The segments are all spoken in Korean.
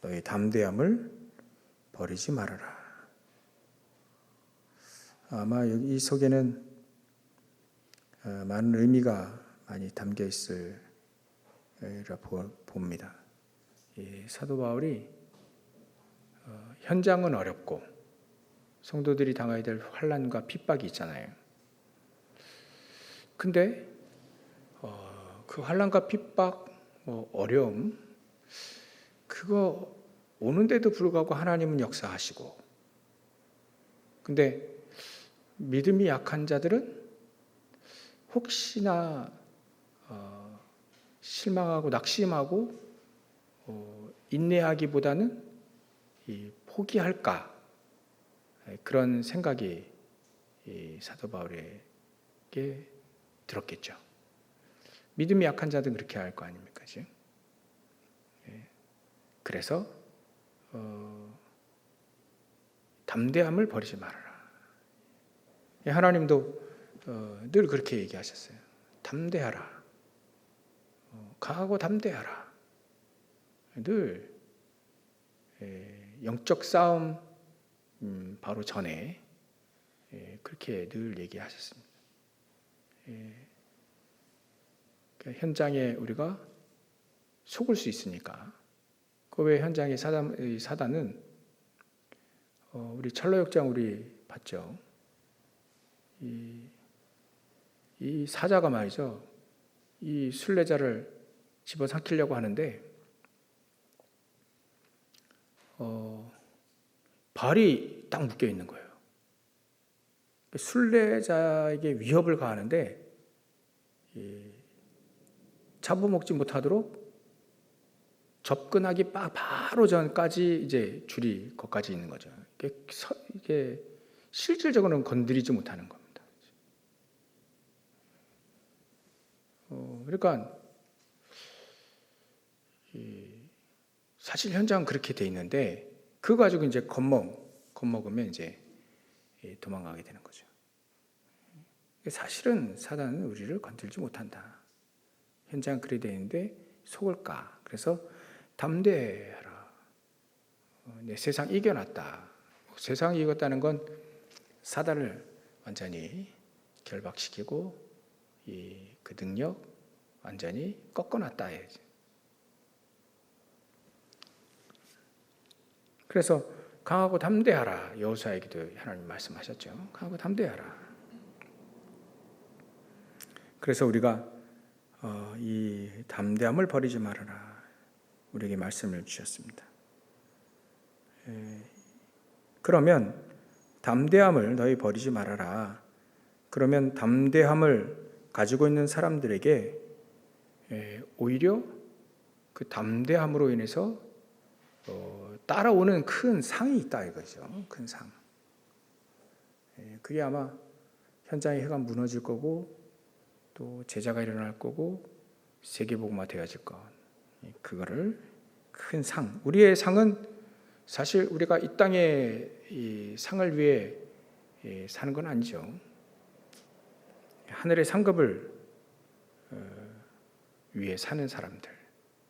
너희 담대함을 버리지 말아라. 아마 이 속에는 많은 의미가 많이 담겨 있으리라 봅니다. 이 사도 바울이 현장은 어렵고 성도들이 당해야 될 환난과 핍박이 있잖아요. 근데 그 환난과 핍박, 어려움, 그거 오는데도 불구하고 하나님은 역사하시고, 근데 믿음이 약한 자들은 혹시나 실망하고 낙심하고 인내하기보다는 포기할까, 그런 생각이 이 사도 바울에게 들었겠죠. 믿음이 약한 자들은 그렇게 할 거 아닙니까? 지금? 그래서 담대함을 버리지 말아라. 하나님도 늘 그렇게 얘기하셨어요. 담대하라. 강하고 담대하라. 늘 영적 싸움 바로 전에 그렇게 늘 얘기하셨습니다. 현장에 우리가 속을 수 있으니까. 그 외 현장의 사단은 우리 철로역장 우리 봤죠. 이 사자가 말이죠. 이 순례자를 집어삼키려고 하는데 발이 딱 묶여 있는 거예요. 순례자에게 위협을 가하는데 잡아먹지 못하도록 접근하기 바로 전까지 이제 줄이 거기까지 있는 거죠. 이게 실질적으로는 건드리지 못하는 겁니다. 그러니까 사실 현장은 그렇게 돼 있는데 그거 가지고 이제 겁먹으면 이제 도망가게 되는 거죠. 사실은 사단은 우리를 건들지 못한다. 현장은 그렇게 돼 있는데 속을까? 그래서 담대해라. 내 세상 이겨놨다. 세상 이겼다는 건 사단을 완전히 결박시키고 그 능력 완전히 꺾어놨다 해야지. 그래서 강하고 담대하라. 여호수아에게도 하나님 말씀하셨죠. 강하고 담대하라. 그래서 우리가 이 담대함을 버리지 말아라. 우리에게 말씀을 주셨습니다. 그러면 담대함을 너희 버리지 말아라. 그러면 담대함을 가지고 있는 사람들에게 오히려 그 담대함으로 인해서 따라오는 큰 상이 있다 이거죠. 큰 상. 그게 아마 현장의 해가 무너질 거고 또 제자가 일어날 거고 세계복음화 되어질 것. 그거를 큰 상. 우리의 상은 사실 우리가 이 땅에 이 상을 위해 사는 건 아니죠. 하늘의 상급을 위해 사는 사람들.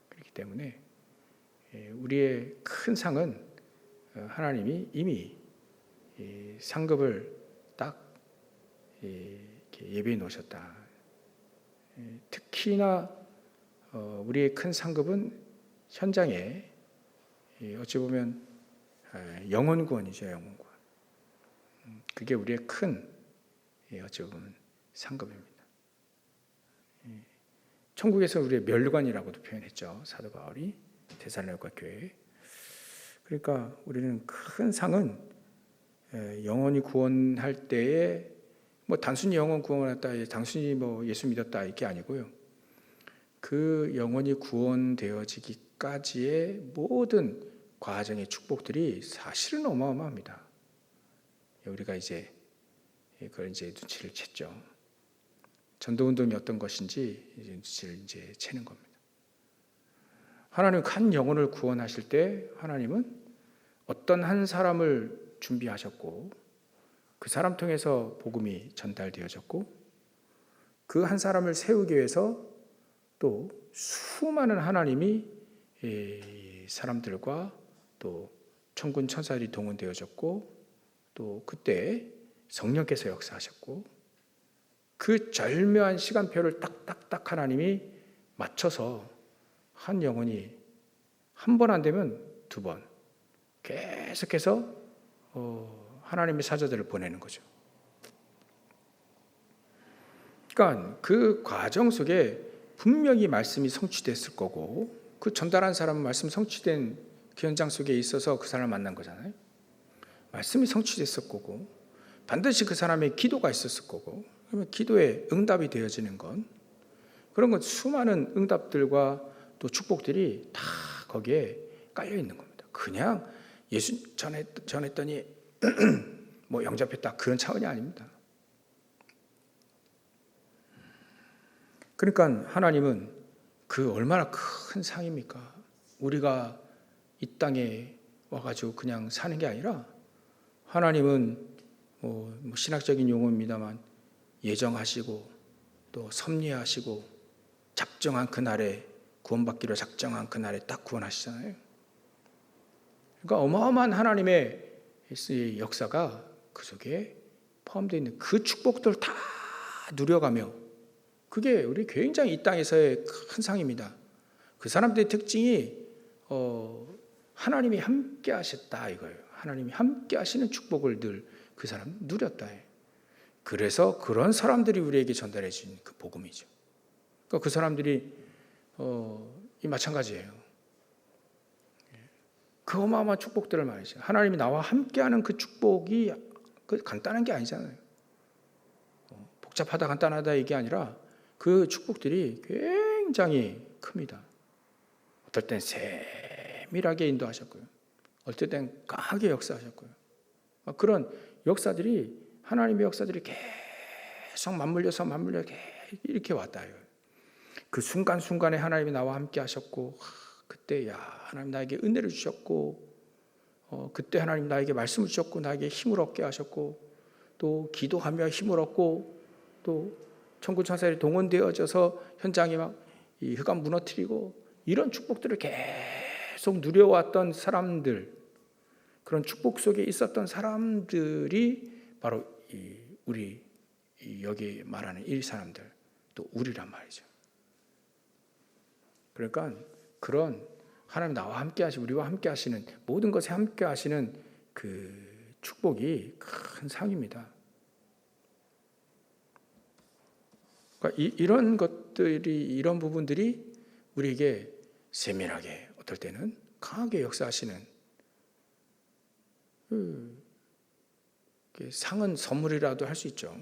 그렇기 때문에 우리의 큰 상은 하나님이 이미 상급을 딱 예비해 놓으셨다. 특히나 우리의 큰 상급은 현장에 어찌 보면 영혼 구원이죠. 영혼 구원. 그게 우리의 큰 어찌 보면 상급입니다. 천국에서 우리의 멸관이라고도 표현했죠. 사도 바울이 데살로니가 교회에. 그러니까 우리는 큰 상은 영혼이 구원할 때에 단순히 영혼 구원했다, 단순히 예수 믿었다 이게 아니고요. 그 영혼이 구원되어지기까지의 모든 과정의 축복들이 사실은 어마어마합니다. 우리가 이제 그걸 이제 눈치를 챘죠. 전도운동이 어떤 것인지 눈치를 이제 채는 겁니다. 하나님 한 영혼을 구원하실 때 하나님은 어떤 한 사람을 준비하셨고 그 사람 통해서 복음이 전달되어졌고 그 한 사람을 세우기 위해서 또 수많은 하나님이 사람들과 또 천군 천사들이 동원되어졌고 또 그때 성령께서 역사하셨고 그 절묘한 시간표를 딱딱딱 하나님이 맞춰서 한 영혼이 한 번 안 되면 두 번 계속해서 하나님의 사자들을 보내는 거죠. 그러니까 그 과정 속에 분명히 말씀이 성취됐을 거고 그 전달한 사람은 말씀 성취된 그 현장 속에 있어서 그 사람을 만난 거잖아요. 말씀이 성취됐을 거고 반드시 그 사람의 기도가 있었을 거고 그러면 기도에 응답이 되어지는 건 그런 건 수많은 응답들과 또 축복들이 다 거기에 깔려 있는 겁니다. 그냥 예수 전했더니 뭐 영접했다 그런 차원이 아닙니다. 그러니까 하나님은 그 얼마나 큰 상입니까? 우리가 이 땅에 와가지고 그냥 사는 게 아니라 하나님은 뭐 신학적인 용어입니다만 예정하시고 또 섭리하시고 작정한 그날에 구원받기로 작정한 그날에 딱 구원하시잖아요. 그러니까 어마어마한 하나님의 역사가 그 속에 포함되어 있는 그 축복들 다 누려가며 그게 우리 굉장히 이 땅에서의 큰 상입니다. 그 사람들의 특징이 하나님이 함께 하셨다 이거예요. 하나님이 함께 하시는 축복을 늘 그 사람 누렸다. 그래서 그런 사람들이 우리에게 전달해 준 그 복음이죠. 그러니까 그 사람들이 이 마찬가지예요. 그 어마어마한 축복들을 말이죠. 하나님이 나와 함께하는 그 축복이 그 간단한 게 아니잖아요. 복잡하다 간단하다 이게 아니라 그 축복들이 굉장히 큽니다. 어떨 땐 세밀하게 인도하셨고요. 어떨 땐 강하게 역사하셨고요. 그런 역사들이 하나님의 역사들이 계속 맞물려서 이렇게 왔다. 그 순간순간에 하나님이 나와 함께 하셨고 그때 하나님 나에게 은혜를 주셨고 그때 하나님 나에게 말씀을 주셨고 나에게 힘을 얻게 하셨고 또 기도하며 힘을 얻고 또 천군 천사들이 동원되어져서 현장에 막 이 흑암 무너뜨리고 이런 축복들을 계속 누려왔던 사람들 그런 축복 속에 있었던 사람들이 바로 우리 여기 말하는 이 사람들 또 우리란 말이죠. 그러니까 그런 하나님 나와 함께 하시고 우리와 함께 하시는 모든 것에 함께 하시는 그 축복이 큰 상입니다. 그러니까 이런 것들이 이런 부분들이 우리에게 세밀하게 어떨 때는 강하게 역사하시는 상은 선물이라도 할 수 있죠.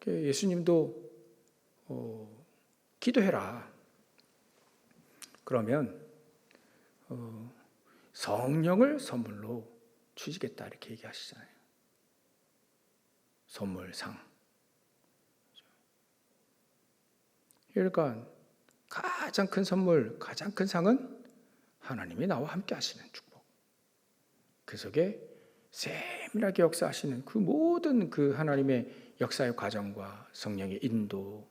예수님도 기도해라. 그러면 성령을 선물로 주시겠다 이렇게 얘기하시잖아요. 선물상. 그러니까 가장 큰 선물, 가장 큰 상은 하나님이 나와 함께 하시는 축복. 그 속에 세밀하게 역사하시는 그 모든 그 하나님의 역사의 과정과 성령의 인도,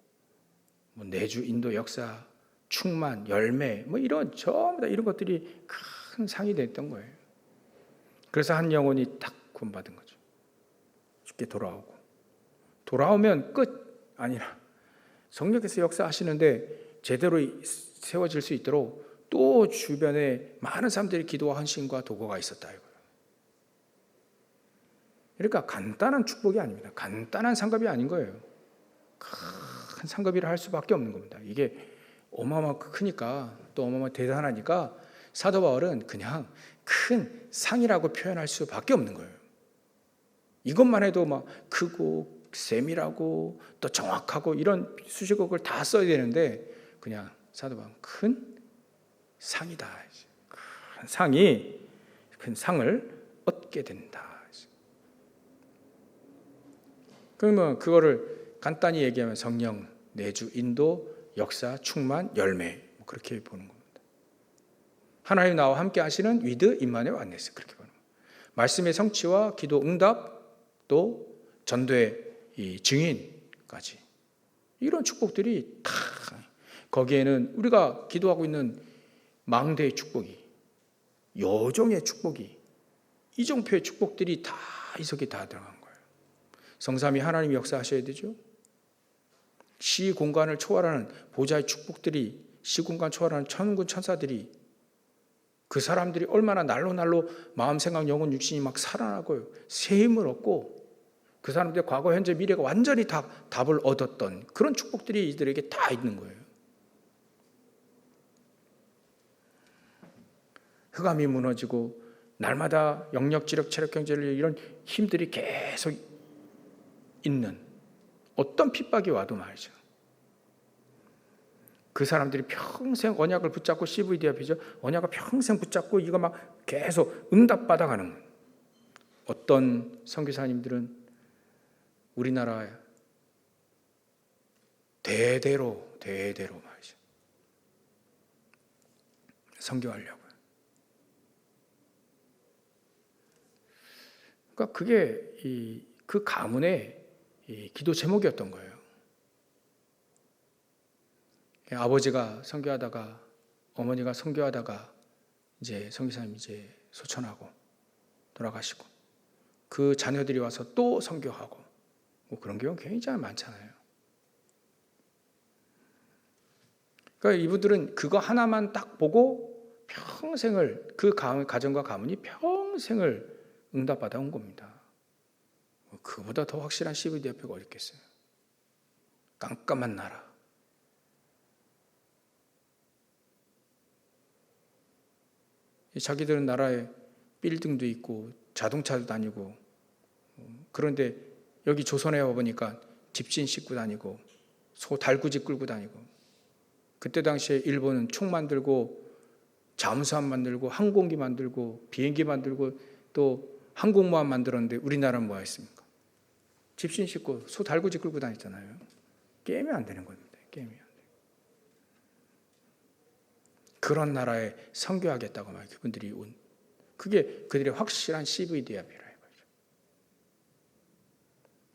내주 인도 역사, 충만, 열매, 이런 전부 다 이런 것들이 큰 상이 됐던 거예요. 그래서 한 영혼이 딱 구원받은 거죠. 쉽게 돌아오면 끝 아니라 성령께서 역사하시는데 제대로 세워질 수 있도록 또 주변에 많은 사람들이 기도와 헌신과 도구가 있었다 이거예요. 그러니까 간단한 축복이 아닙니다. 간단한 상급이 아닌 거예요. 큰 상급이라 할 수밖에 없는 겁니다. 이게 어마어마하게 크니까 또 어마어마하게 대단하니까 사도 바울은 그냥 큰 상이라고 표현할 수밖에 없는 거예요. 이것만 해도 막 크고 세밀하고 또 정확하고 이런 수식어를 다 써야 되는데 그냥 사도 바울은 큰 상이다. 큰 상을 얻게 된다. 그러면 그거를 간단히 얘기하면 성령, 내주, 인도, 역사, 충만, 열매 그렇게 보는 겁니다. 하나님 나와 함께 하시는 위드 임마누엘 완네스 그렇게 보는 겁니다. 말씀의 성취와 기도 응답 또 전도의 이 증인까지 이런 축복들이 다 거기에는 우리가 기도하고 있는 망대의 축복이 여종의 축복이, 이종표의 축복들이 다 이 속에 다 들어간 거예요. 성삼위 하나님이 역사하셔야 되죠. 시공간을 초월하는 보좌의 축복들이, 시공간 초월하는 천군 천사들이, 그 사람들이 얼마나 날로 마음 생각 영혼 육신이 막 살아나고요, 새 힘을 얻고, 그 사람들의 과거 현재 미래가 완전히 다 답을 얻었던 그런 축복들이 이들에게 다 있는 거예요. 흑암이 무너지고 날마다 영역, 지력, 체력, 경제를 이런 힘들이 계속 있는 어떤 핍박이 와도 말이죠. 그 사람들이 평생 언약을 붙잡고, CVD 앞이죠. 언약을 평생 붙잡고 이거 막 계속 응답받아가는 어떤 선교사님들은 우리나라에 대대로 말이죠. 선교하려고요. 그러니까 그게 그 가문의 기도 제목이었던 거예요. 아버지가 선교하다가, 어머니가 선교하다가 이제 선교사님 이제 소천하고 돌아가시고, 그 자녀들이 와서 또 선교하고, 뭐 그런 경우 굉장히 많잖아요. 그러니까 이분들은 그거 하나만 딱 보고 평생을, 그 가정과 가문이 평생을 응답받아 온 겁니다. 그보다 더 확실한 CVD 앞에가 어디 있겠어요. 깜깜한 나라. 자기들은 나라에 빌딩도 있고 자동차도 다니고, 그런데 여기 조선에 와보니까 집신 싣고 다니고 소 달구지 끌고 다니고, 그때 당시에 일본은 총 만들고 잠수함 만들고 항공기 만들고 비행기 만들고 또 항공모함 만들었는데, 우리나라는 뭐 했습니까? 집신 싣고 소 달구지 끌고 다녔잖아요. 게임이 안 되는 겁니다. 게임이 안 돼요. 그런 나라에 선교하겠다고 말 그분들이 온, 그게 그들의 확실한 CVD 앞이라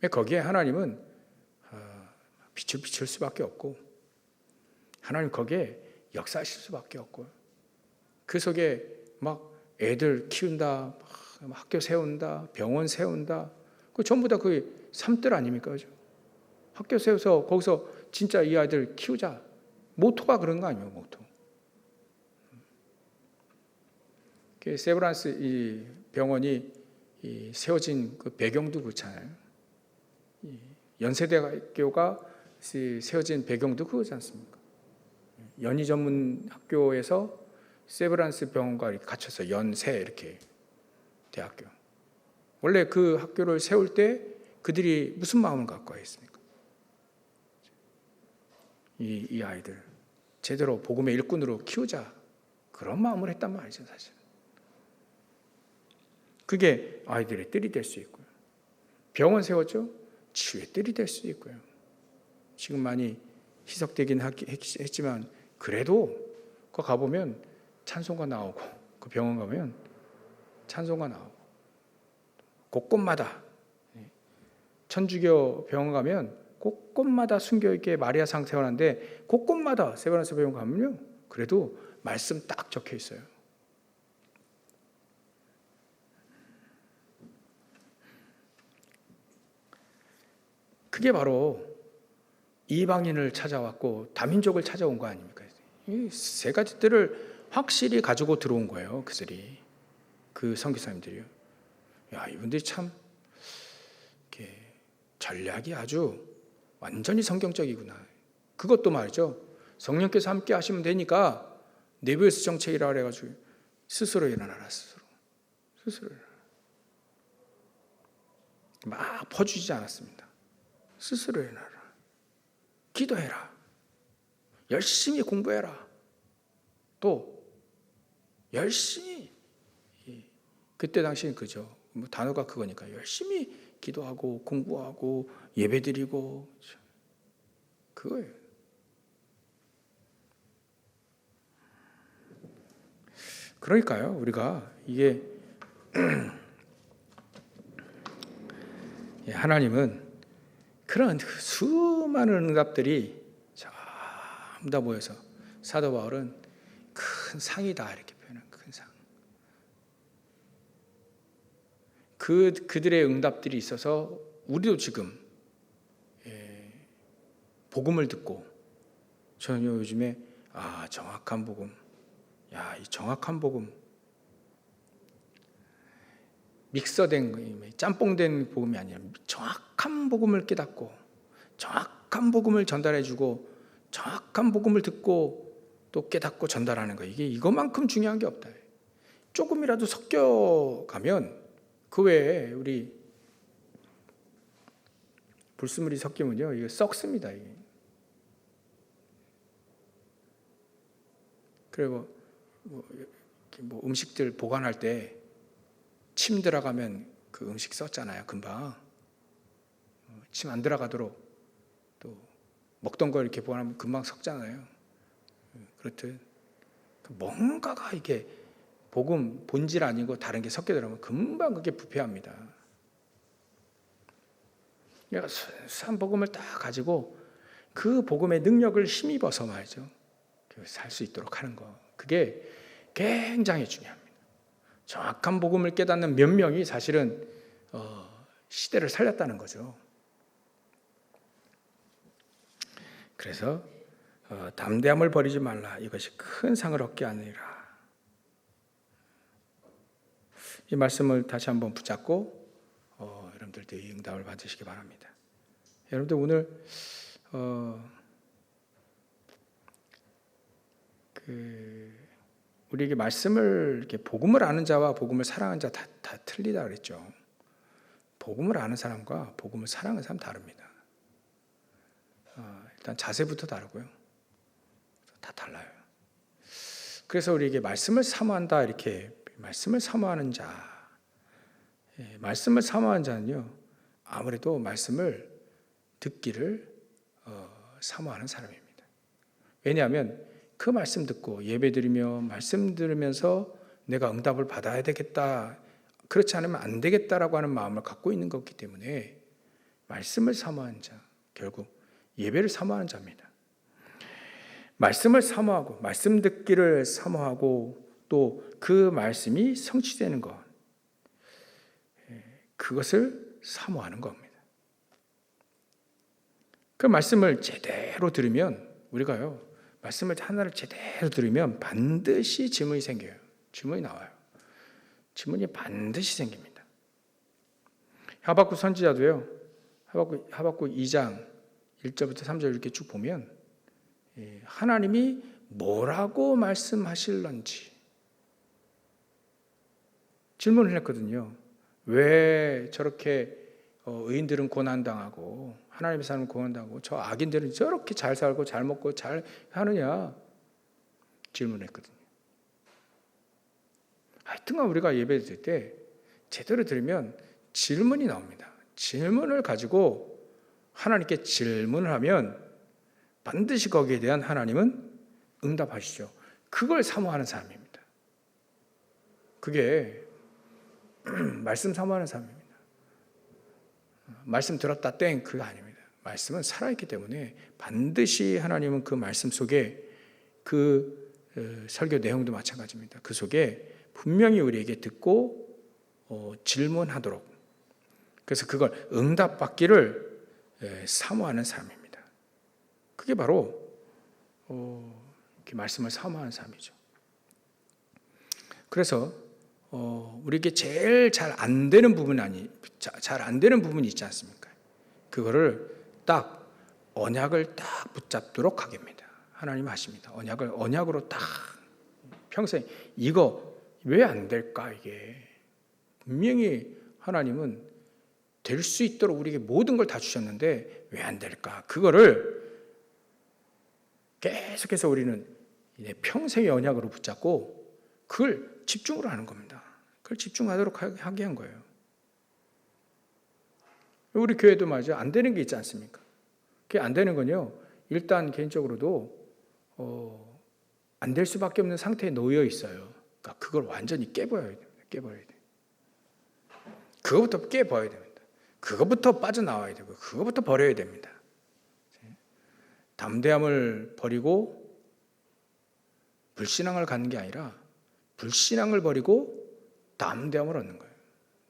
이거죠. 거기에 하나님은 빛을 비출 수밖에 없고, 하나님 거기에 역사하실 수밖에 없고, 그 속에 막 애들 키운다, 막 학교 세운다, 병원 세운다, 그 전부 다 그 삶들 아닙니까? 그죠? 학교 세워서 거기서 진짜 이 아이들 키우자. 모토가 그런 거 아니에요, 모토. 세브란스 이 병원이 세워진 그 배경도 그렇잖아요. 연세대학교가 세워진 배경도 그거지 않습니까? 연희 전문 학교에서 세브란스 병원과 이렇게 갖춰서 연세 이렇게 대학교. 원래 그 학교를 세울 때 그들이 무슨 마음을 갖고 했습니까? 이 아이들 제대로 복음의 일꾼으로 키우자, 그런 마음을 했단 말이죠, 사실. 그게 아이들의 뜰이 될 수 있고요. 병원 세웠죠? 치유의 뜰이 될 수 있고요. 지금 많이 희석되긴 했지만, 그래도 그 가보면 찬송가 나오고, 그 병원 가면 찬송가 나오고, 곳곳마다, 천주교 병원 가면 곳곳마다 순교있게 마리아 상 세워놨는데, 곳곳마다 세브란스 병원 가면요, 그래도 말씀 딱 적혀 있어요. 그게 바로 이방인을 찾아왔고 다민족을 찾아온 거 아닙니까? 이 세 가지 뜰을 확실히 가지고 들어온 거예요, 그들이. 그 선교사님들이요. 야, 이분들이 참 이렇게 전략이 아주 완전히 성경적이구나. 그것도 말이죠. 성령께서 함께 하시면 되니까 내부에서 정책이라 그래가지고 스스로 일어나라, 스스로 일어나라. 막 퍼주지 않았습니다. 스스로 일어나라. 기도해라. 열심히 공부해라. 또 열심히, 그때 당시엔 그죠. 뭐 단어가 그거니까 열심히 기도하고 공부하고 예배드리고, 그거예요. 그러니까요, 우리가 이게 하나님은 그런 수많은 응답들이 전부 다 모여서, 사도 바울은 큰 상이다 이렇게 표현한, 큰 상. 그들의 응답들이 있어서 우리도 지금 복음을 듣고 저는 요즘에 정확한 복음, 이 정확한 복음, 믹서된 짬뽕된 복음이 아니라 정확한 복음을 깨닫고 정확한 복음을 전달해주고 정확한 복음을 듣고 또 깨닫고 전달하는 거, 이것만큼 중요한 게 없다. 조금이라도 섞여가면 그 외에 우리 불순물이 섞이면요 이게 썩습니다. 이게. 그리고 뭐 음식들 보관할 때 침 들어가면 그 음식 썼잖아요. 금방 침 안 들어가도록 또 먹던 거 이렇게 보관하면 금방 썩잖아요. 그렇듯 뭔가가 이게 복음 본질 아니고 다른 게 섞여 들어가면 금방 그게 부패합니다. 그러니까 순수한 복음을 딱 가지고 그 복음의 능력을 힘입어서 말이죠. 살 수 있도록 하는 거. 그게 굉장히 중요합니다. 정확한 복음을 깨닫는 몇 명이 사실은 시대를 살렸다는 거죠. 그래서 담대함을 버리지 말라. 이것이 큰 상을 얻게 하느니라. 이 말씀을 다시 한번 붙잡고 여러분들도 이 응답을 받으시기 바랍니다. 여러분들 오늘 우리에게 말씀을 이렇게 복음을 아는 자와 복음을 사랑하는 자 다 틀리다 그랬죠. 복음을 아는 사람과 복음을 사랑하는 사람 다릅니다. 일단 자세부터 다르고요. 다 달라요. 그래서 우리에게 말씀을 사모한다 이렇게 말씀을 사모하는 자, 말씀을 사모하는 자는요 아무래도 말씀을 듣기를 사모하는 사람입니다. 왜냐하면 그 말씀 듣고 예배드리며 말씀 들으면서 내가 응답을 받아야 되겠다, 그렇지 않으면 안 되겠다라고 하는 마음을 갖고 있는 것이기 때문에 말씀을 사모하는 자, 결국 예배를 사모하는 자입니다. 말씀을 사모하고 말씀 듣기를 사모하고 또 그 말씀이 성취되는 것, 그것을 사모하는 겁니다. 그 말씀을 제대로 들으면 우리가요 말씀을 하나를 제대로 들으면 반드시 질문이 생겨요. 질문이 나와요. 질문이 반드시 생깁니다. 하박국 선지자도요. 하박국 2장 1절부터 3절 이렇게 쭉 보면 하나님이 뭐라고 말씀하실런지 질문을 했거든요. 왜 저렇게 의인들은 고난당하고 하나님의 사람은 고난당하고 저 악인들은 저렇게 잘 살고 잘 먹고 잘 하느냐 질문했거든요. 하여튼간 우리가 예배 드릴 때 제대로 들으면 질문이 나옵니다. 질문을 가지고 하나님께 질문을 하면 반드시 거기에 대한 하나님은 응답하시죠. 그걸 사모하는 사람입니다. 그게 말씀 사모하는 사람입니다. 말씀 들었다 땡 그거 아닙니다. 말씀은 살아있기 때문에 반드시 하나님은 그 말씀 속에 그 설교 내용도 마찬가지입니다. 그 속에 분명히 우리에게 듣고 질문하도록, 그래서 그걸 응답받기를 사모하는 사람입니다. 그게 바로 이렇게 말씀을 사모하는 사람이죠. 그래서 우리에게 제일 잘 안 되는 부분이 잘 안 되는 부분이 있지 않습니까? 그거를 딱 언약을 딱 붙잡도록 하겠습니다. 하나님 하십니다. 언약으로 딱 평생 이거 왜 안 될까 이게 분명히 하나님은 될 수 있도록 우리에게 모든 걸 다 주셨는데 왜 안 될까? 그거를 계속해서 우리는 평생의 언약으로 붙잡고 그걸 집중으로 하는 겁니다. 그걸 집중하도록 하게 한 거예요. 우리 교회도 맞아요. 안 되는 게 있지 않습니까? 그게 안 되는 건요. 일단 개인적으로도 안 될 수밖에 없는 상태에 놓여 있어요. 그러니까 그걸 완전히 깨버려야 됩니다. 깨버려야 돼요. 그거부터 깨버려야 됩니다. 그거부터 빠져나와야 되고 그거부터 버려야 됩니다. 담대함을 버리고 불신앙을 갖는 게 아니라 불신앙을 버리고 담대함을 얻는 거예요.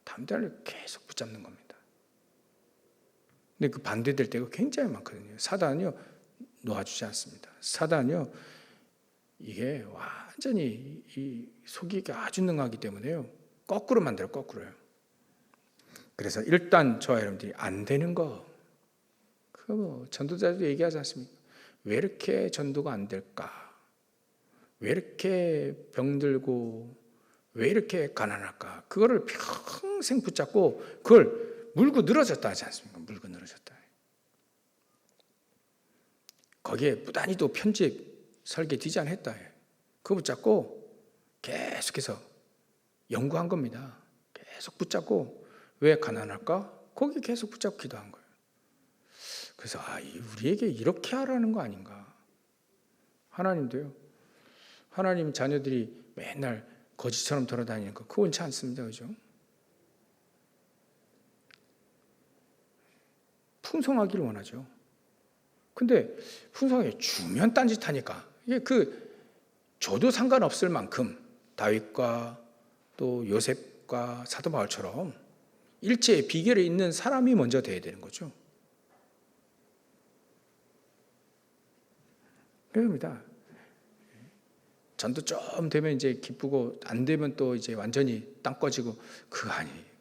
담대를 계속 붙잡는 겁니다. 근데 그 반대될 때가 굉장히 많거든요. 사단은요 놓아주지 않습니다. 사단은요 이게 완전히 이 속이기가 아주 능하기 때문에요 거꾸로 만들어요. 거꾸로요. 그래서 일단 저와 여러분들이 안 되는 거, 그 뭐 전도자도 얘기하지 않습니까? 왜 이렇게 전도가 안 될까? 왜 이렇게 병들고 왜 이렇게 가난할까? 그거를 평생 붙잡고 그걸 물고 늘어졌다 하지 않습니까? 물고 늘어졌다. 거기에 무단히 또 편집, 설계, 디자인했다. 그거 붙잡고 계속해서 연구한 겁니다. 계속 붙잡고 왜 가난할까? 거기 계속 붙잡고 기도한 거예요. 그래서 우리에게 이렇게 하라는 거 아닌가? 하나님도요. 하나님 자녀들이 맨날 거지처럼 돌아다니는 거 그거 원치 않습니다. 그죠? 풍성하기를 원하죠. 근데 풍성하게 주면 딴짓하니까 이게 줘도 상관없을 만큼 다윗과 또 요셉과 사도 바울처럼 일체의 비결이 있는 사람이 먼저 돼야 되는 거죠. 그럽니다. 전도 좀 되면 이제 기쁘고 안 되면 또 이제 완전히 땅 꺼지고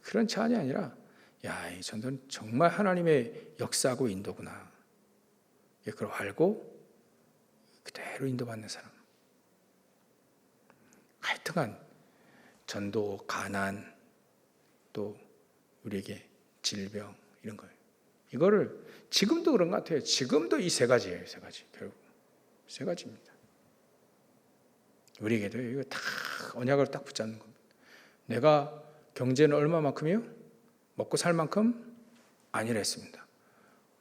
그런 차원이 아니라 이 전도는 정말 하나님의 역사하고 인도구나. 그걸 알고 그대로 인도받는 사람. 하여튼간 전도, 가난, 또 우리에게 질병 이런 거예요. 이거를 지금도 그런 것 같아요. 지금도 이 세 가지예요. 세 가지. 결국 세 가지입니다. 우리에게도 이거 다 언약을 딱 붙잡는 겁니다. 내가 경제는 얼마만큼이요? 먹고 살 만큼 아니랬습니다.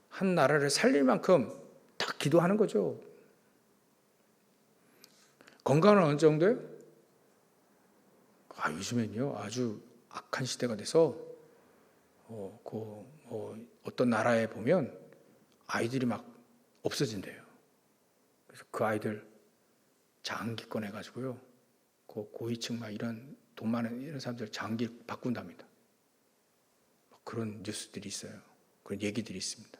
한 나라를 살릴 만큼 딱 기도하는 거죠. 건강은 어느 정도예요? 요즘엔요 아주 악한 시대가 돼서 어떤 나라에 보면 아이들이 막 없어진대요. 그래서 그 아이들 장기권 해가지고요. 고위층 막 이런 돈 많은 이런 사람들 장기 바꾼답니다. 그런 뉴스들이 있어요. 그런 얘기들이 있습니다.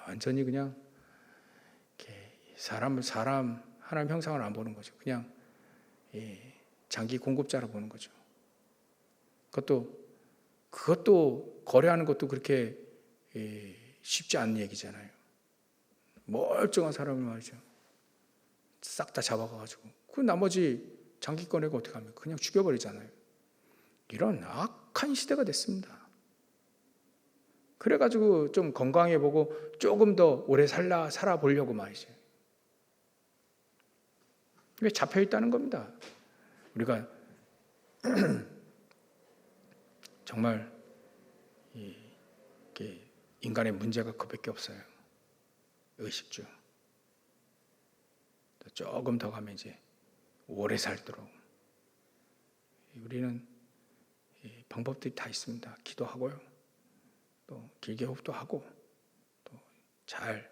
완전히 그냥 사람 하나님 형상을 안 보는 거죠. 그냥 장기 공급자로 보는 거죠. 그것도 거래하는 것도 그렇게 쉽지 않은 얘기잖아요. 멀쩡한 사람을 말이죠. 싹 다 잡아가지고 그 나머지 장기권에가 어떻게 합니까? 그냥 죽여버리잖아요. 이런 악한 시대가 됐습니다. 그래가지고 좀 건강해 보고 조금 더 오래 살아보려고 말이죠. 이게 잡혀있다는 겁니다. 우리가 정말 인간의 문제가 그밖에 없어요. 의식주. 조금 더 가면 이제 오래 살도록 우리는 방법들이 다 있습니다. 기도하고요. 또 길게 호흡도 하고 또 잘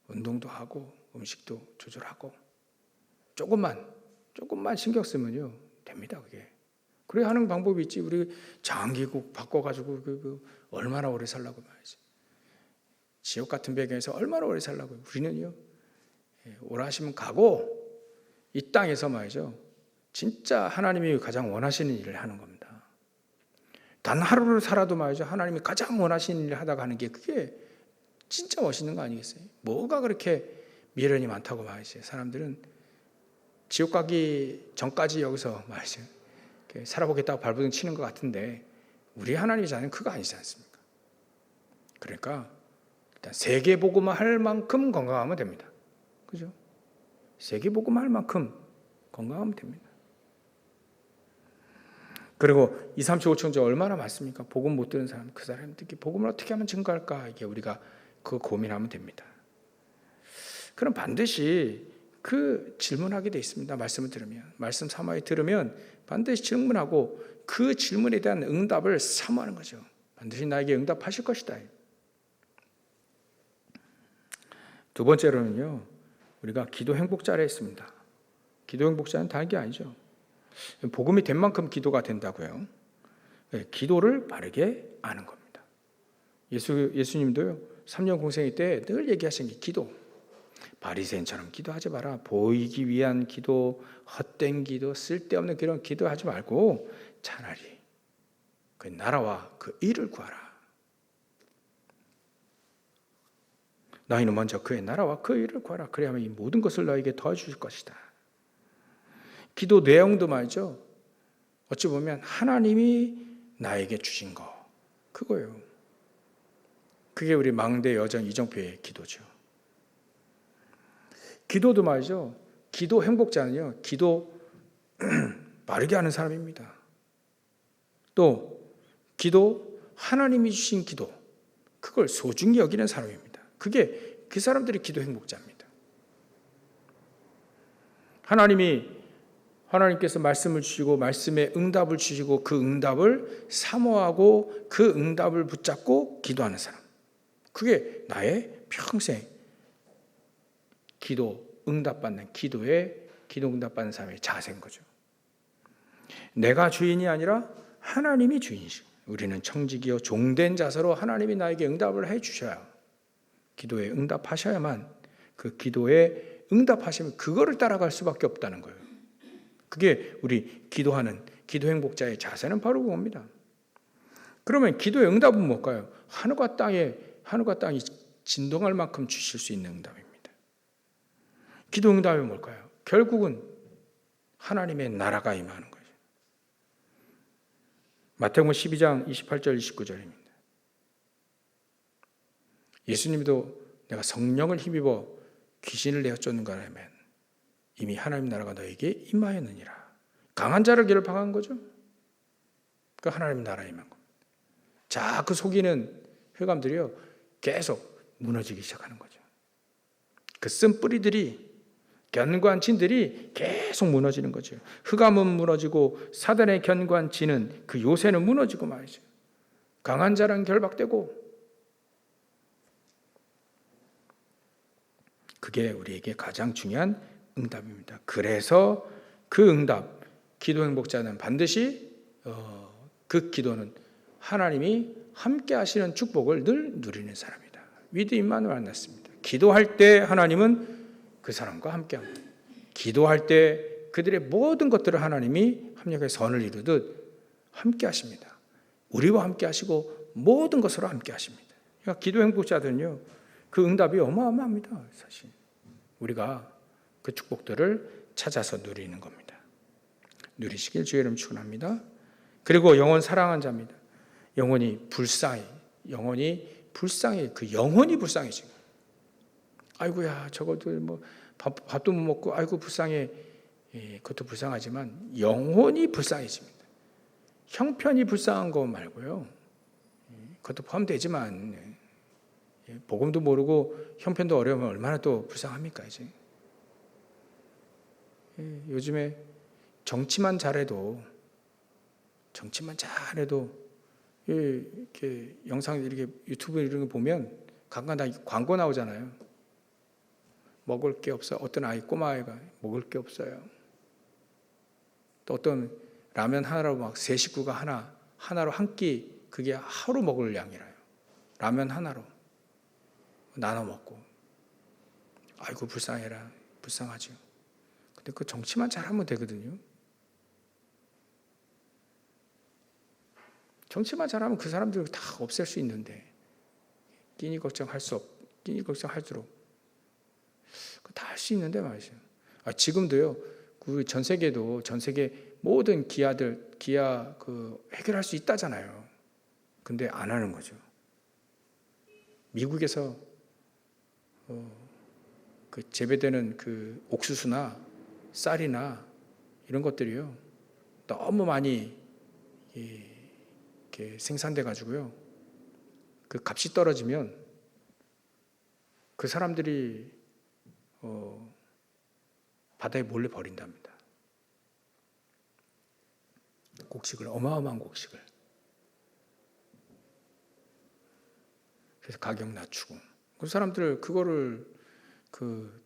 운동도 하고 음식도 조절하고 조금만 신경 쓰면요 됩니다. 그게 그래 하는 방법이 있지. 우리 장기국 바꿔가지고 얼마나 오래 살라고 말이지. 지옥 같은 배경에서 얼마나 오래 살라고요. 우리는요 오라 하시면 가고 이 땅에서 말이죠 진짜 하나님이 가장 원하시는 일을 하는 겁니다. 단 하루를 살아도 말이죠 하나님이 가장 원하시는 일을 하다가 하는 게 그게 진짜 멋있는 거 아니겠어요? 뭐가 그렇게 미련이 많다고 말이죠. 사람들은 지옥 가기 전까지 여기서 말이죠 살아보겠다고 발버둥 치는 것 같은데 우리 하나님의 자녀는 그거 아니지 않습니까? 그러니까 일단 세계복음화 할 만큼 건강하면 됩니다. 그죠? 세계복음화 할 만큼 건강하면 됩니다. 그리고 2, 3, 7, 5천 얼마나 많습니까? 복음 못 들은 사람, 그 사람들께 복음을 어떻게 하면 증거할까? 이게 우리가 그 고민하면 됩니다. 그럼 반드시 그 질문하게 돼 있습니다. 말씀을 들으면. 말씀 사모에 들으면 반드시 질문하고 그 질문에 대한 응답을 사모하는 거죠. 반드시 나에게 응답하실 것이다. 두 번째로는요. 우리가 기도 행복자를 했습니다. 기도 행복자는 다른 게 아니죠. 복음이 된 만큼 기도가 된다고요. 기도를 바르게 아는 겁니다. 예수님도요 3년 공생애 때 늘 얘기하신 게 기도. 바리새인처럼 기도하지 마라. 보이기 위한 기도, 헛된 기도, 쓸데없는 그런 기도하지 말고 차라리 그 나라와 그 의를 구하라. 너희는 먼저 그의 나라와 그 의를 구하라. 그래야만 이 모든 것을 너에게 더해주실 것이다. 기도 내용도 말이죠. 어찌 보면 하나님이 나에게 주신 거 그거예요. 그게 우리 망대 여정 이정표의 기도죠. 기도도 말이죠. 기도 행복자는요. 기도 바르게 하는 사람입니다. 또 기도 하나님이 주신 기도 그걸 소중히 여기는 사람입니다. 그게 그 사람들이 기도 행복자입니다. 하나님께서 말씀을 주시고 말씀에 응답을 주시고 그 응답을 사모하고 그 응답을 붙잡고 기도하는 사람. 그게 나의 평생 기도 응답받는 기도 응답받는 사람의 자세인 거죠. 내가 주인이 아니라 하나님이 주인이시고 우리는 청지기요 종된 자세로 하나님이 나에게 응답을 해 주셔야 기도에 응답하셔야만 그 기도에 응답하시면 그거를 따라갈 수밖에 없다는 거예요. 그게 우리 기도하는 기도 행복자의 자세는 바로 그겁니다. 그러면 기도의 응답은 뭘까요? 하늘과 땅이 진동할 만큼 주실 수 있는 응답입니다. 기도 응답이 뭘까요? 결국은 하나님의 나라가 임하는 거죠. 마태복음 12장 28절 29절입니다. 예수님도 내가 성령을 힘입어 귀신을 내어 쫓는가 하면 이미 하나님 나라가 너에게 임하였느니라. 강한 자를 결박한 거죠. 그 하나님 나라에 임한 겁니다. 자꾸 속이는 흑암들이요 계속 무너지기 시작하는 거죠. 그 쓴 뿌리들이 견관진들이 계속 무너지는 거죠. 흑암은 무너지고 사단의 견관진은 그 요새는 무너지고 말이죠. 강한 자는 결박되고 그게 우리에게 가장 중요한 응답입니다. 그래서 그 응답, 기도 행복자는 반드시 그 기도는 하나님이 함께 하시는 축복을 늘 누리는 사람이다. 위드 임마누엘 만났습니다. 기도할 때 하나님은 그 사람과 함께합니다. 기도할 때 그들의 모든 것들을 하나님이 합력의 선을 이루듯 함께 하십니다. 우리와 함께 하시고 모든 것으로 함께 하십니다. 그러니까 기도 행복자들은요 그 응답이 어마어마합니다. 사실 우리가 그 축복들을 찾아서 누리는 겁니다. 누리시길 주의 이름 축원합니다. 그리고 영원 사랑한 자입니다. 영혼이 불쌍히 그 영혼이 불쌍해진 거예요. 아이고야 저것도 뭐 밥도 못 먹고 아이고 불쌍해. 그것도 불쌍하지만 영혼이 불쌍해집니다. 형편이 불쌍한 거 말고요. 그것도 포함되지만 복음도 모르고 형편도 어려우면 얼마나 또 불쌍합니까 이제. 요즘에 정치만 잘해도 이렇게 영상 이렇게 유튜브 이런 거 보면 간간 다 광고 나오잖아요. 먹을 게 없어. 어떤 꼬마 아이가 먹을 게 없어요. 또 어떤 라면 하나로 막 세 식구가 하나로 한 끼 그게 하루 먹을 양이라요. 라면 하나로 나눠 먹고. 아이고 불쌍해라. 불쌍하죠. 근데 그 정치만 잘하면 되거든요. 정치만 잘하면 그 사람들 다 없앨 수 있는데 끼니 걱정할수록 다 할 수 있는데 말이죠. 지금도요. 그 전 세계 모든 기아 해결할 수 있다잖아요. 근데 안 하는 거죠. 미국에서 그 재배되는 그 옥수수나 쌀이나 이런 것들이요. 너무 많이 이렇게 생산돼 가지고요. 그 값이 떨어지면 그 사람들이 바다에 몰래 버린답니다. 곡식을 어마어마한 곡식을. 그래서 가격 낮추고 그 사람들 그거를 그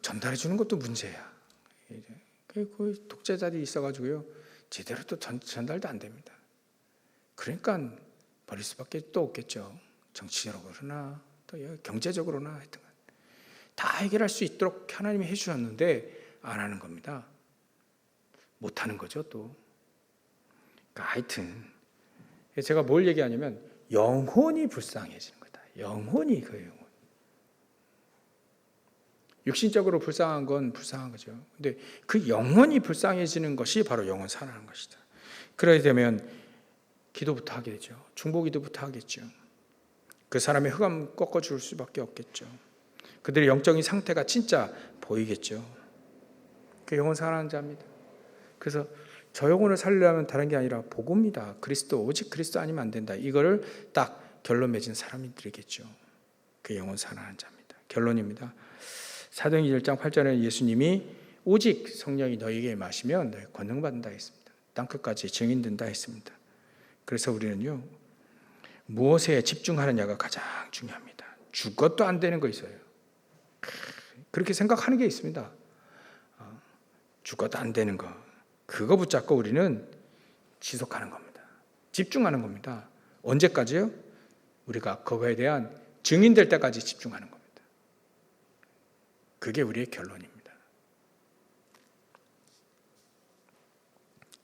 전달해 주는 것도 문제야. 그 독재자들이 있어가지고요 제대로 또 전달도 안 됩니다. 그러니까 버릴 수밖에 또 없겠죠. 정치적으로나 또 경제적으로나 하여튼 다 해결할 수 있도록 하나님이 해주셨는데 안 하는 겁니다. 못 하는 거죠 또. 그러니까 하여튼 제가 뭘 얘기하냐면 영혼이 불쌍해지는 거다. 영혼이 그 영혼. 육신적으로 불쌍한 건 불쌍한 거죠. 근데 그 영혼이 불쌍해지는 것이 바로 영혼 살아나는 것이다. 그러게 되면 기도부터 하게 되죠. 중보 기도부터 하겠죠. 그 사람의 흑암 꺾어줄 수밖에 없겠죠. 그들의 영적인 상태가 진짜 보이겠죠. 그 영혼 살아나는 자입니다. 그래서 저 영혼을 살리려면 다른 게 아니라 복음이다. 그리스도, 오직 그리스도 아니면 안 된다. 이거를 딱 결론 맺은 사람들이겠죠. 그 영혼 살아나는 자입니다. 결론입니다. 사도행전 1장 8절에 예수님이 오직 성령이 너희에게 마시면 너희 권능받는다 했습니다. 땅끝까지 증인된다 했습니다. 그래서 우리는요, 무엇에 집중하느냐가 가장 중요합니다. 죽어도 안 되는 거 있어요. 그렇게 생각하는 게 있습니다. 죽어도 안 되는 거. 그거 붙잡고 우리는 지속하는 겁니다. 집중하는 겁니다. 언제까지요? 우리가 그거에 대한 증인될 때까지 집중하는 겁니다. 그게 우리의 결론입니다.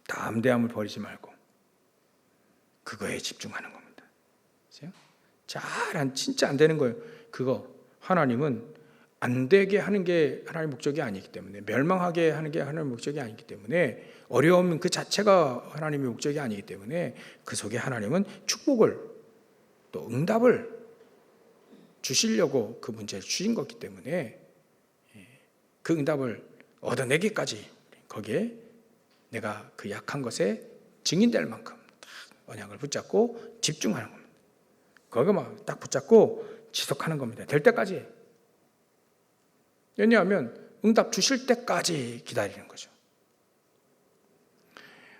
담대함을 버리지 말고 그거에 집중하는 겁니다. 진짜 안 되는 거예요. 그거 하나님은 안 되게 하는 게 하나님의 목적이 아니기 때문에, 멸망하게 하는 게 하나님의 목적이 아니기 때문에, 어려움 그 자체가 하나님의 목적이 아니기 때문에 그 속에 하나님은 축복을 또 응답을 주시려고 그 문제를 주신 거기 때문에 그 응답을 얻어내기까지 거기에 내가 그 약한 것에 증인될 만큼 언약을 붙잡고 집중하는 겁니다. 거기만 딱 붙잡고 지속하는 겁니다. 될 때까지. 왜냐하면 응답 주실 때까지 기다리는 거죠.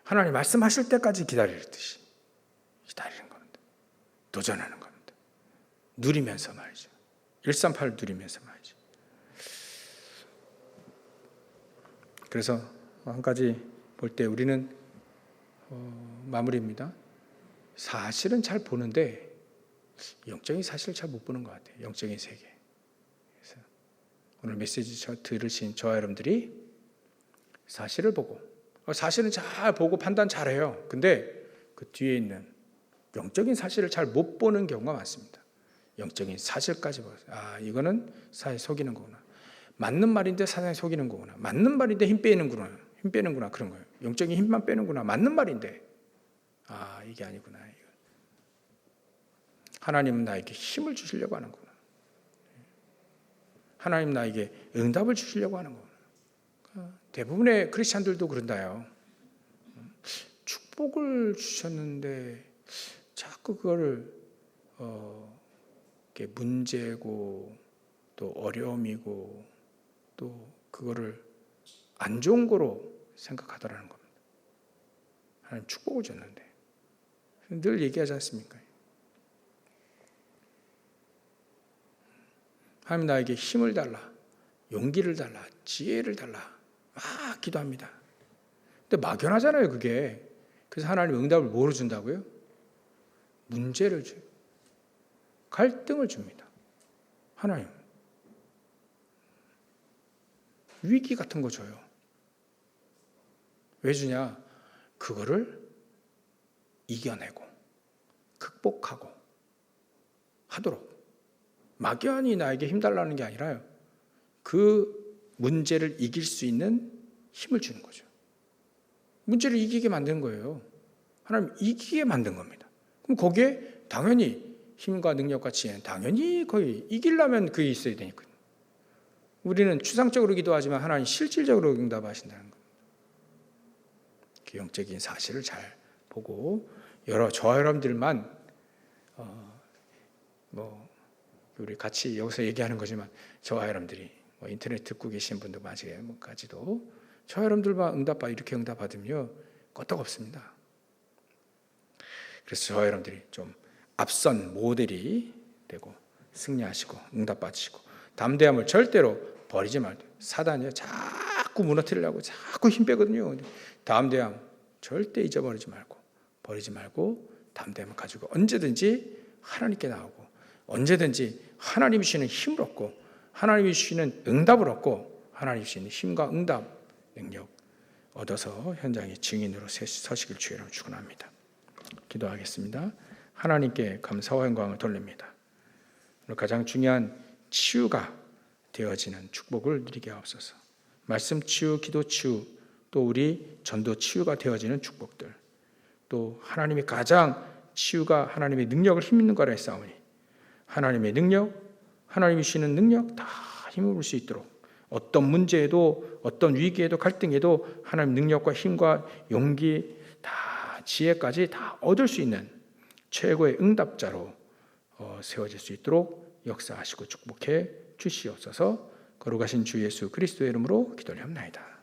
하나님 말씀하실 때까지 기다리듯이 기다리는 겁니다. 도전하는 겁니다. 누리면서 말이죠. 138을 누리면서 말이죠. 그래서 한 가지 볼 때 우리는 마무리입니다. 사실은 잘 보는데 영적인 사실을 잘 못 보는 것 같아요. 영적인 세계. 그래서 오늘 메시지 들으신 저와 여러분들이 사실을 보고, 사실은 잘 보고 판단 잘해요. 근데 그 뒤에 있는 영적인 사실을 잘 못 보는 경우가 많습니다. 영적인 사실까지 보세요. 이거는 사실 속이는 거구나. 맞는 말인데 사상이 속이는 거구나. 맞는 말인데 힘 빼는구나. 그런 거예요. 영적인 힘만 빼는구나. 맞는 말인데 이게 아니구나. 하나님은 나에게 힘을 주시려고 하는구나. 하나님 나에게 응답을 주시려고 하는 거구나. 대부분의 크리스찬들도 그런다요. 축복을 주셨는데 자꾸 그거를 문제고 또 어려움이고 또 그거를 안 좋은 거로 생각하더라는 겁니다. 하나님 축복을 줬는데 늘 얘기하지 않습니까? 하나님 나에게 힘을 달라, 용기를 달라, 지혜를 달라 막 기도합니다. 근데 막연하잖아요 그게. 그래서 하나님 응답을 뭐로 준다고요? 문제를 줘요. 갈등을 줍니다. 하나님 위기 같은 거 줘요. 왜 주냐? 그거를 이겨내고 극복하고 하도록. 막연히 나에게 힘달라는 게 아니라요. 그 문제를 이길 수 있는 힘을 주는 거죠. 문제를 이기게 만든 거예요. 하나님 이기게 만든 겁니다. 그럼 거기에 당연히 힘과 능력과 지혜는 당연히 거의 이기려면 그게 있어야 되니까요. 우리는 추상적으로 기도하지만 하나님 실질적으로 응답하신다는 겁니다. 그 영적인 사실을 잘 보고 저와 여러분들만 우리 같이 여기서 얘기하는 거지만 저와 여러분들이 인터넷 듣고 계신 분들 마지막까지도 저와 여러분들만 이렇게 응답받으면 끄떡없습니다. 그래서 저와 여러분들이 좀 앞선 모델이 되고 승리하시고 응답받으시고 담대함을 절대로 버리지 말고. 사단이요 자꾸 무너뜨리려고 자꾸 힘 빼거든요. 담대함 절대 잊어버리지 말고 버리지 말고 담대함을 가지고 언제든지 하나님께 나오고 언제든지 하나님이 주시는 힘을 얻고 하나님이 주시는 응답을 얻고 하나님이 주시는 힘과 응답, 능력 얻어서 현장의 증인으로 서시길 주의 이름으로 축원합니다. 기도하겠습니다. 하나님께 감사와 영광을 돌립니다. 오늘 가장 중요한 치유가 되어지는 축복을 누리게 하옵소서. 말씀 치유, 기도 치유, 또 우리 전도 치유가 되어지는 축복들, 또 하나님이 가장 치유가 하나님의 능력을 힘있는 거라 했사오니 하나님의 능력, 하나님이 주시는 능력 다 힘을 볼 수 있도록 어떤 문제에도 어떤 위기에도 갈등에도 하나님 능력과 힘과 용기 다 지혜까지 다 얻을 수 있는 최고의 응답자로 세워질 수 있도록 역사하시고 축복해 주시옵소서. 거룩하신 주 예수 그리스도의 이름으로 기도를 합나이다.